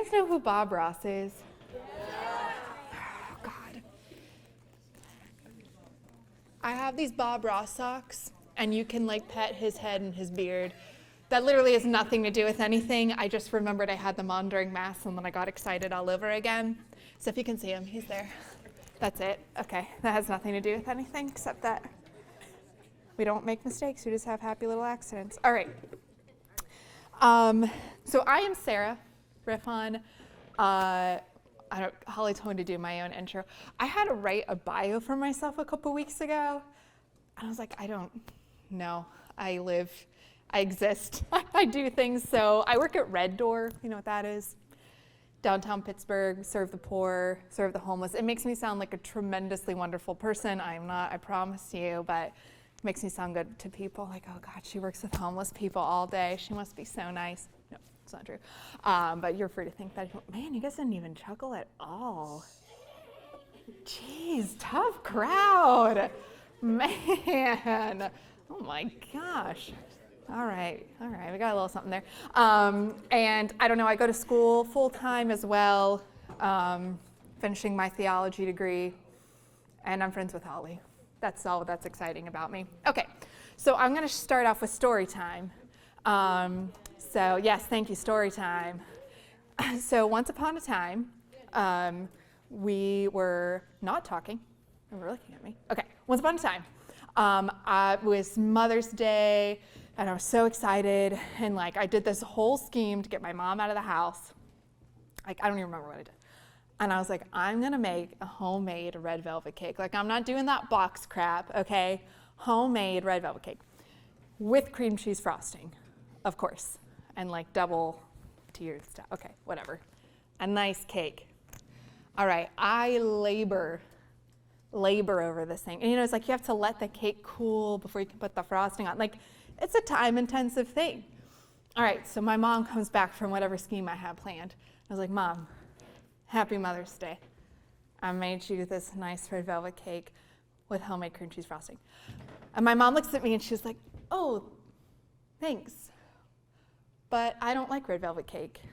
guys know who Bob Ross is? Oh, God. I have these Bob Ross socks, and you can like pet his head and his beard. That literally has nothing to do with anything. I just remembered I had them on during Mass, and then I got excited all over again. So if you can see him, he's there. That's it. Okay, that has nothing to do with anything except that we don't make mistakes. We just have happy little accidents. All right. So I am Sarah Riffon. Holly told me to do my own intro. I had to write a bio for myself a couple weeks ago. And I was like, I don't know. I exist. I do things. So I work at Red Door. You know what that is? Downtown Pittsburgh, serve the poor, serve the homeless. It makes me sound like a tremendously wonderful person. I'm not, I promise you, but it makes me sound good to people. Like, oh God, she works with homeless people all day. She must be so nice. No, it's not true. But you're free to think that. Man, you guys didn't even chuckle at all. Jeez, tough crowd. Man, oh my gosh. All right, we got a little something there. And I don't know, I go to school full-time as well, finishing my theology degree, and I'm friends with Holly. That's all that's exciting about me. Okay, so I'm gonna start off with story time. So yes, thank you, story time. So once upon a time, we were not talking. You were looking at me. Okay, once upon a time, it was Mother's Day, and I was so excited, and like I did this whole scheme to get my mom out of the house. Like I don't even remember what I did. And I was like, I'm gonna make a homemade red velvet cake. Like I'm not doing that box crap, okay? Homemade red velvet cake with cream cheese frosting, of course, and like double tier stuff. Okay, whatever. A nice cake. All right, I labor over this thing. And you know, it's like you have to let the cake cool before you can put the frosting on. Like, it's a time-intensive thing. All right, so my mom comes back from whatever scheme I had planned. I was like, Mom, happy Mother's Day. I made you this nice red velvet cake with homemade cream cheese frosting. And my mom looks at me and she's like, oh, thanks. But I don't like red velvet cake. I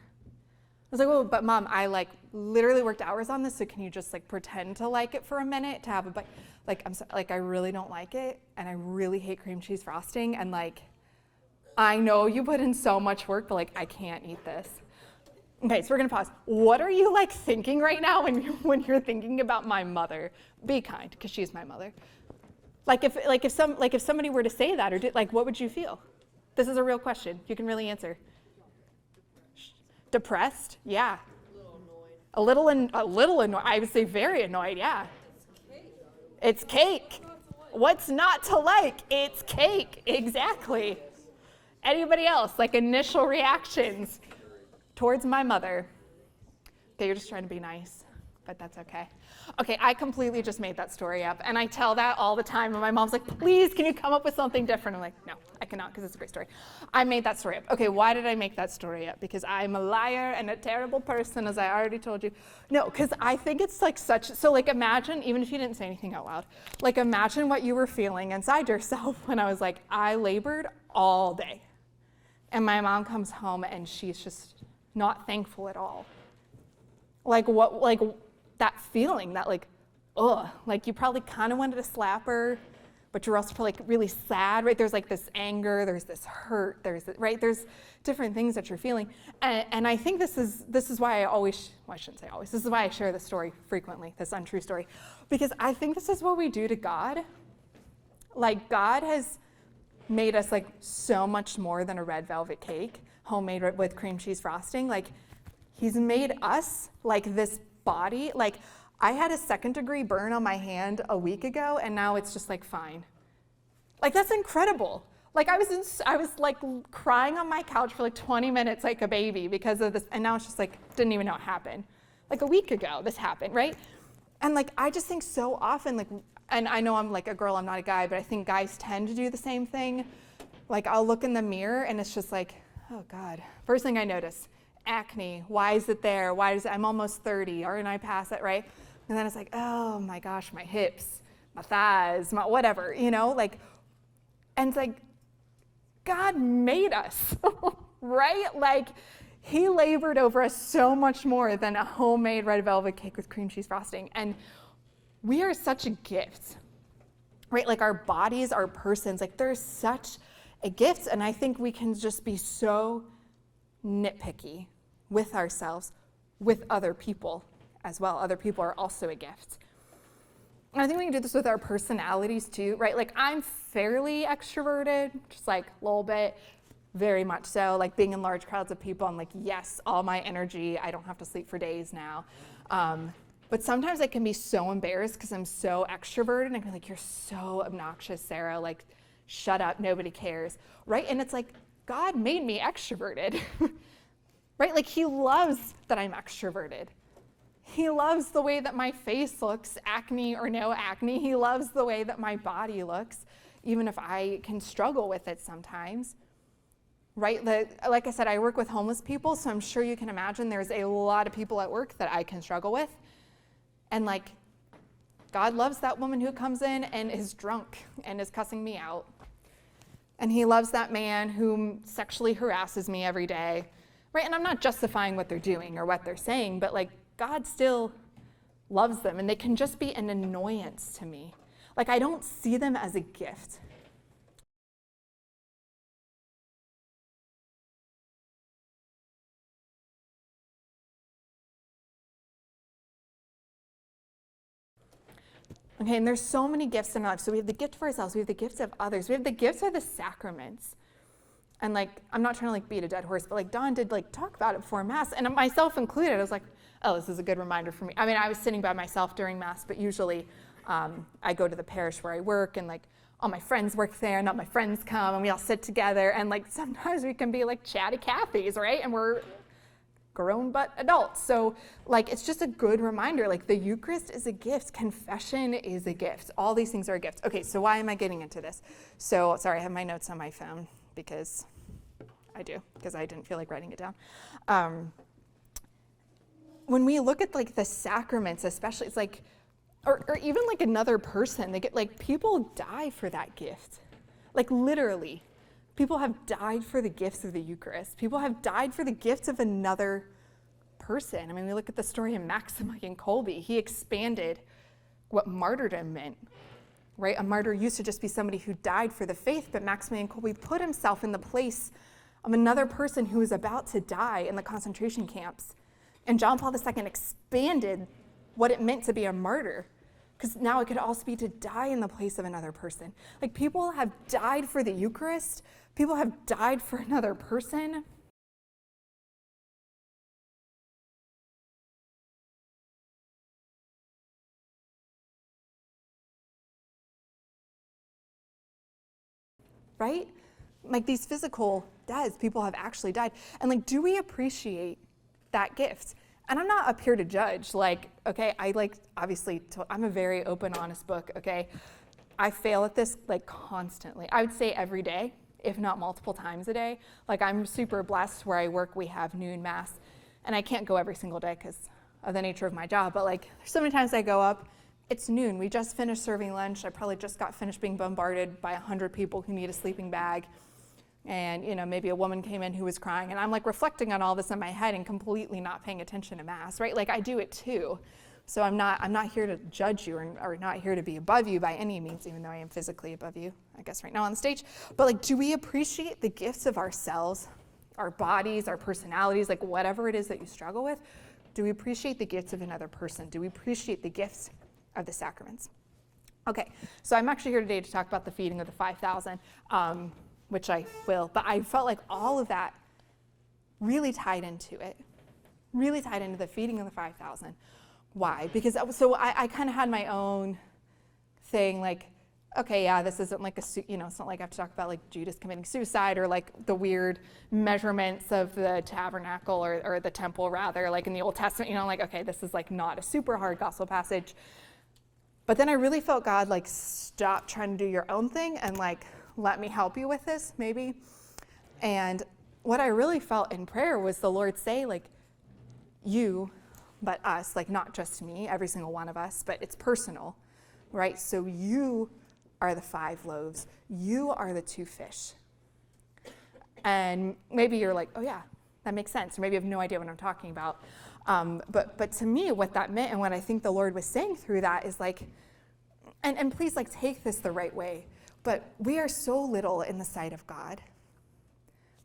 was like, well, but Mom, I like literally worked hours on this, so can you just like pretend to like it for a minute to have a bite? Like I really don't like it, and I really hate cream cheese frosting, and like I know you put in so much work, but like I can't eat this. Okay, so we're gonna pause. What are you like thinking right now when you're thinking about my mother? Be kind, because she's my mother. If somebody were to say that, or what would you feel? This is a real question. You can really answer. Depressed? Yeah. A little annoyed. I would say very annoyed, yeah. It's cake. What's not to like? It's cake. Exactly. Anybody else? Like initial reactions towards my mother? Okay, you're just trying to be nice, but that's okay. Okay, I completely just made that story up, and I tell that all the time, and my mom's like, please, can you come up with something different? I'm like, no, I cannot, because it's a great story. I made that story up. Okay, why did I make that story up? Because I'm a liar and a terrible person, as I already told you. No, because I think it's like so like imagine, even if you didn't say anything out loud, like imagine what you were feeling inside yourself when I was like, I labored all day. And my mom comes home and she's just not thankful at all. That feeling, that like, ugh, like you probably kind of wanted to slap her, but you're also probably like really sad, right? There's like this anger, there's this hurt, there's different things that you're feeling. And I think this is why I always, well, I shouldn't say always, this is why I share this story frequently, this untrue story, because I think this is what we do to God. Like God has made us like so much more than a red velvet cake, homemade with cream cheese frosting. Like he's made us like this body. Like I had a 2nd-degree burn on my hand a week ago, and now it's just like fine. Like that's incredible. Like I was like crying on my couch for like 20 minutes like a baby because of this, and now it's just like didn't even know it happened. Like a week ago this happened, right? And like I just think so often, like, and I know I'm like a girl, I'm not a guy, but I think guys tend to do the same thing. Like I'll look in the mirror and it's just like, oh God. First thing I notice, acne. Why is it there? I'm almost 30, aren't I past it, right? And then it's like, oh my gosh, my hips, my thighs, my whatever, you know, like, and it's like, God made us, right? Like, He labored over us so much more than a homemade red velvet cake with cream cheese frosting. And we are such a gift, right? Like our bodies, our persons, like there's such a gift. And I think we can just be so nitpicky with ourselves, with other people as well. Other people are also a gift. And I think we can do this with our personalities too, right? Like I'm fairly extroverted, just like a little bit, very much so. Like being in large crowds of people, I'm like, yes, all my energy, I don't have to sleep for days now. But sometimes I can be so embarrassed because I'm so extroverted and I can be like, you're so obnoxious, Sarah, like shut up, nobody cares, right? And it's like, God made me extroverted, right? Like he loves that I'm extroverted. He loves the way that my face looks, acne or no acne. He loves the way that my body looks, even if I can struggle with it sometimes, right? Like I said, I work with homeless people, so I'm sure you can imagine there's a lot of people at work that I can struggle with. And like, God loves that woman who comes in and is drunk and is cussing me out. And he loves that man who sexually harasses me every day, right? And I'm not justifying what they're doing or what they're saying, but like, God still loves them, and they can just be an annoyance to me. Like, I don't see them as a gift. Okay, and there's so many gifts in our life. So we have the gift of ourselves, we have the gifts of others, we have the gifts of the sacraments. And like, I'm not trying to like beat a dead horse, but like Dawn did like talk about it before Mass, and myself included. I was like, oh, this is a good reminder for me. I mean, I was sitting by myself during Mass, but usually I go to the parish where I work, and like all my friends work there, and all my friends come, and we all sit together, and like sometimes we can be like chatty Cathys, right? And we're grown but adults. So like, it's just a good reminder, like the Eucharist is a gift, confession is a gift. All these things are a gift. Okay, so why am I getting into this? So, sorry, I have my notes on my phone because I didn't feel like writing it down. When we look at like the sacraments, especially, it's like, or even like another person, they get like, people die for that gift. Like literally, people have died for the gifts of the Eucharist. People have died for the gifts of another person. I mean, we look at the story of Maximilian Kolbe. He expanded what martyrdom meant, right? A martyr used to just be somebody who died for the faith, but Maximilian Kolbe put himself in the place of another person who was about to die in the concentration camps. And John Paul II expanded what it meant to be a martyr, because now it could also be to die in the place of another person. Like people have died for the Eucharist. People have died for another person. Right? Like these physical deaths, people have actually died. And like, do we appreciate that gift? And I'm not up here to judge, like, okay, I'm a very open, honest book, okay? I fail at this like constantly. I would say every day, if not multiple times a day. Like I'm super blessed where I work, we have noon Mass, and I can't go every single day because of the nature of my job, but like there's so many times I go up, it's noon, we just finished serving lunch, I probably just got finished being bombarded by 100 people who need a sleeping bag. And maybe a woman came in who was crying, and I'm like reflecting on all this in my head and completely not paying attention to Mass, right? Like I do it too. So I'm not here to judge you or not here to be above you by any means, even though I am physically above you, I guess right now on the stage. But like, do we appreciate the gifts of ourselves, our bodies, our personalities, like whatever it is that you struggle with? Do we appreciate the gifts of another person? Do we appreciate the gifts of the sacraments? Okay, so I'm actually here today to talk about the feeding of the 5,000. Which I will, but I felt like all of that really tied into it, really tied into the feeding of the 5,000. Why? Because I kind of had my own thing, like, okay, yeah, this isn't like it's not like I have to talk about like Judas committing suicide or like the weird measurements of the tabernacle or the temple rather, like in the Old Testament, like, okay, this is like not a super hard gospel passage. But then I really felt God like, stop trying to do your own thing and like, let me help you with this, maybe. And what I really felt in prayer was the Lord say, like, you, but us, like not just me, every single one of us, but it's personal, right? So you are the 5 loaves. You are the 2 fish. And maybe you're like, oh yeah, That makes sense. Or maybe you have no idea what I'm talking about. But to me, what that meant and what I think the Lord was saying through that is like, and please like take this the right way, but we are so little in the sight of God,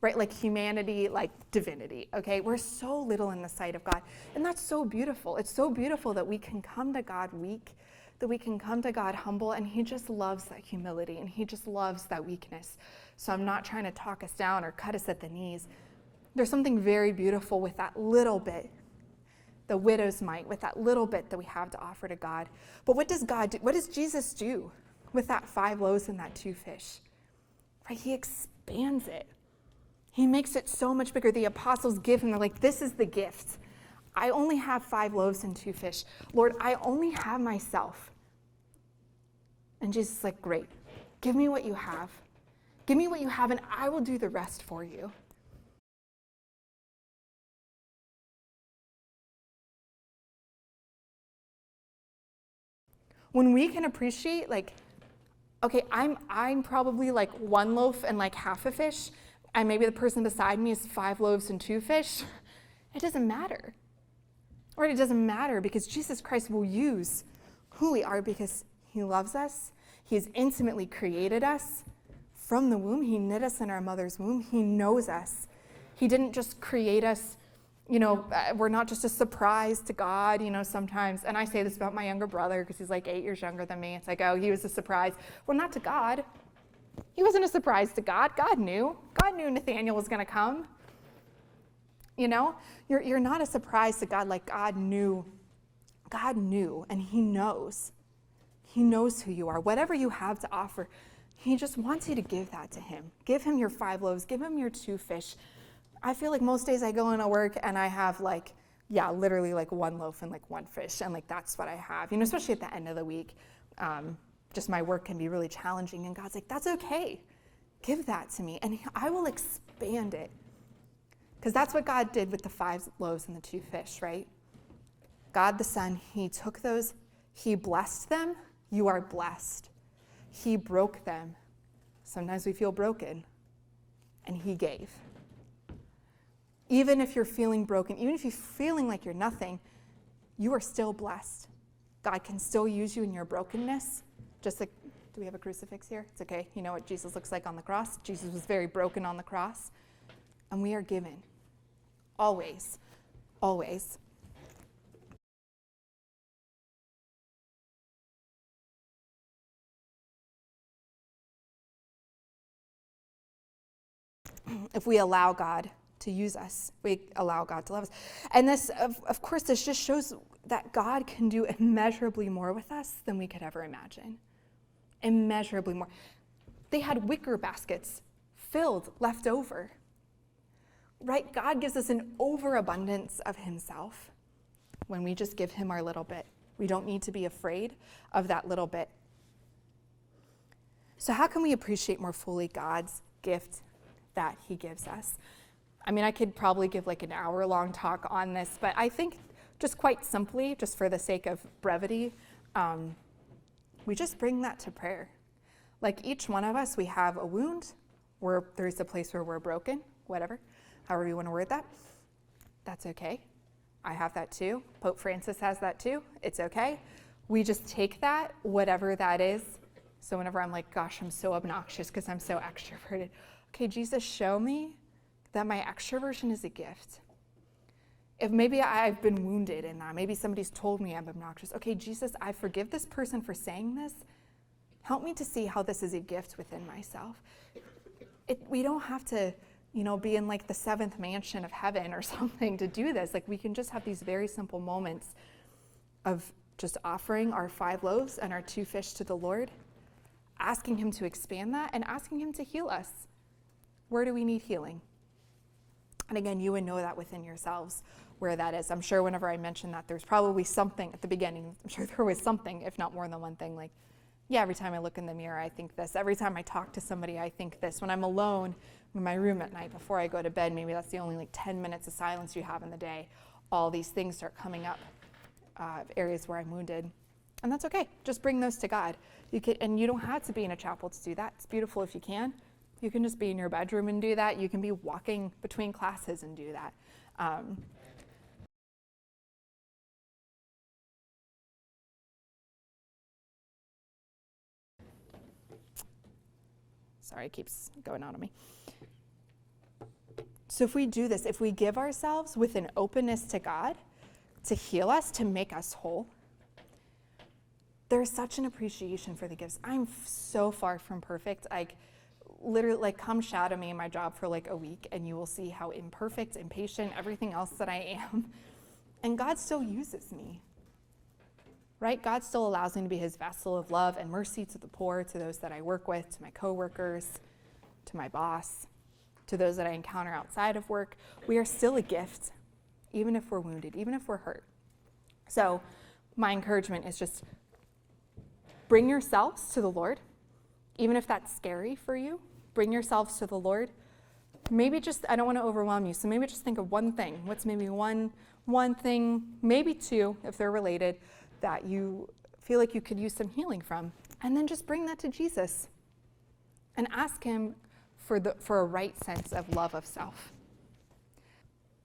right? Like humanity, like divinity, okay? We're so little in the sight of God. And that's so beautiful. It's so beautiful that we can come to God weak, that we can come to God humble, and he just loves that humility, and he just loves that weakness. So I'm not trying to talk us down or cut us at the knees. There's something very beautiful with that little bit, the widow's mite, with that little bit that we have to offer to God. But what does God do? What does Jesus do with that 5 loaves and that 2 fish? Right? He expands it. He makes it so much bigger. The apostles give him, they're like, this is the gift. I only have 5 loaves and 2 fish. Lord, I only have myself. And Jesus is like, great. Give me what you have. Give me what you have, and I will do the rest for you. When we can appreciate, like, okay, I'm probably like 1 loaf and like half a fish, and maybe the person beside me is 5 loaves and 2 fish, it doesn't matter. Or it doesn't matter because Jesus Christ will use who we are because he loves us. He has intimately created us from the womb. He knit us in our mother's womb. He knows us. He didn't just create us, we're not just a surprise to God, sometimes. And I say this about my younger brother because he's like 8 years younger than me. It's like, oh, he was a surprise. Well, not to God. He wasn't a surprise to God. God knew. God knew Nathaniel was going to come. You're not a surprise to God. Like God knew, and he knows. He knows who you are. Whatever you have to offer, he just wants you to give that to him. Give him your 5 loaves. Give him your 2 fish. I feel like most days I go into work and I have literally 1 loaf and 1 fish. And that's what I have, especially at the end of the week. Just my work can be really challenging. And God's like, that's okay. Give that to me. And I will expand it. Because that's what God did with the 5 loaves and the 2 fish, right? God the Son, he took those, he blessed them. You are blessed. He broke them. Sometimes we feel broken. And he gave. Even if you're feeling broken, even if you're feeling like you're nothing, you are still blessed. God can still use you in your brokenness. Just like, do we have a crucifix here? It's okay. You know what Jesus looks like on the cross? Jesus was very broken on the cross. And we are given. Always. Always. If we allow God to use us, we allow God to love us. And this, of course, this just shows that God can do immeasurably more with us than we could ever imagine. Immeasurably more. They had wicker baskets filled, left over. Right? God gives us an overabundance of himself when we just give him our little bit. We don't need to be afraid of that little bit. So how can we appreciate more fully God's gift that he gives us? I mean, I could probably give an hour-long talk on this, but I think just quite simply, just for the sake of brevity, we just bring that to prayer. Like each one of us, we have a wound, where there's a place where we're broken, whatever, however you want to word that. That's okay. I have that too. Pope Francis has that too. It's okay. We just take that, whatever that is. So whenever I'm like, gosh, I'm so obnoxious because I'm so extroverted. Okay, Jesus, show me that my extroversion is a gift. If maybe I've been wounded in that, maybe somebody's told me I'm obnoxious. Okay, Jesus, I forgive this person for saying this. Help me to see how this is a gift within myself. We don't have to, be in the 7th mansion of heaven or something to do this. We can just have these very simple moments of just offering our 5 loaves and our 2 fish to the Lord, asking him to expand that and asking him to heal us. Where do we need healing? And again, you would know that within yourselves where that is. I'm sure whenever I mention that, there's probably something at the beginning. I'm sure there was something, if not more than one thing, every time I look in the mirror, I think this. Every time I talk to somebody, I think this. When I'm alone in my room at night before I go to bed, maybe that's the only 10 minutes of silence you have in the day, all these things start coming up, areas where I'm wounded. And that's okay. Just bring those to God. And you don't have to be in a chapel to do that. It's beautiful if you can. You can just be in your bedroom and do that. You can be walking between classes and do that. Sorry, it keeps going out on me. So if we do this, if we give ourselves with an openness to God to heal us, to make us whole, there's such an appreciation for the gifts. I'm so far from perfect. Literally, come shadow me in my job for like a week and you will see how imperfect, impatient, everything else that I am. And God still uses me, right? God still allows me to be his vessel of love and mercy to the poor, to those that I work with, to my coworkers, to my boss, to those that I encounter outside of work. We are still a gift, even if we're wounded, even if we're hurt. So my encouragement is just bring yourselves to the Lord, even if that's scary for you. Bring yourselves to the Lord. Maybe just, I don't want to overwhelm you, so maybe just think of one thing. What's maybe one thing, maybe two, if they're related, that you feel like you could use some healing from. And then just bring that to Jesus and ask him for a right sense of love of self.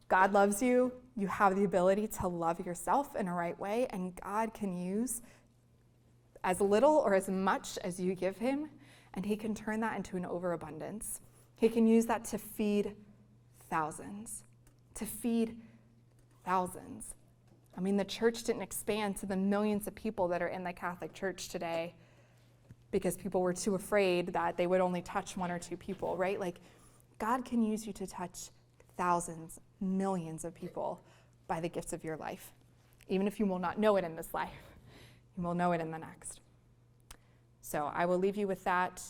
God loves you. You have the ability to love yourself in a right way, and God can use as little or as much as you give him, and he can turn that into an overabundance. He can use that to feed thousands, I mean, the church didn't expand to the millions of people that are in the Catholic Church today because people were too afraid that they would only touch one or two people, right? Like, God can use you to touch thousands, millions of people by the gifts of your life. Even if you will not know it in this life, you will know it in the next. So I will leave you with that.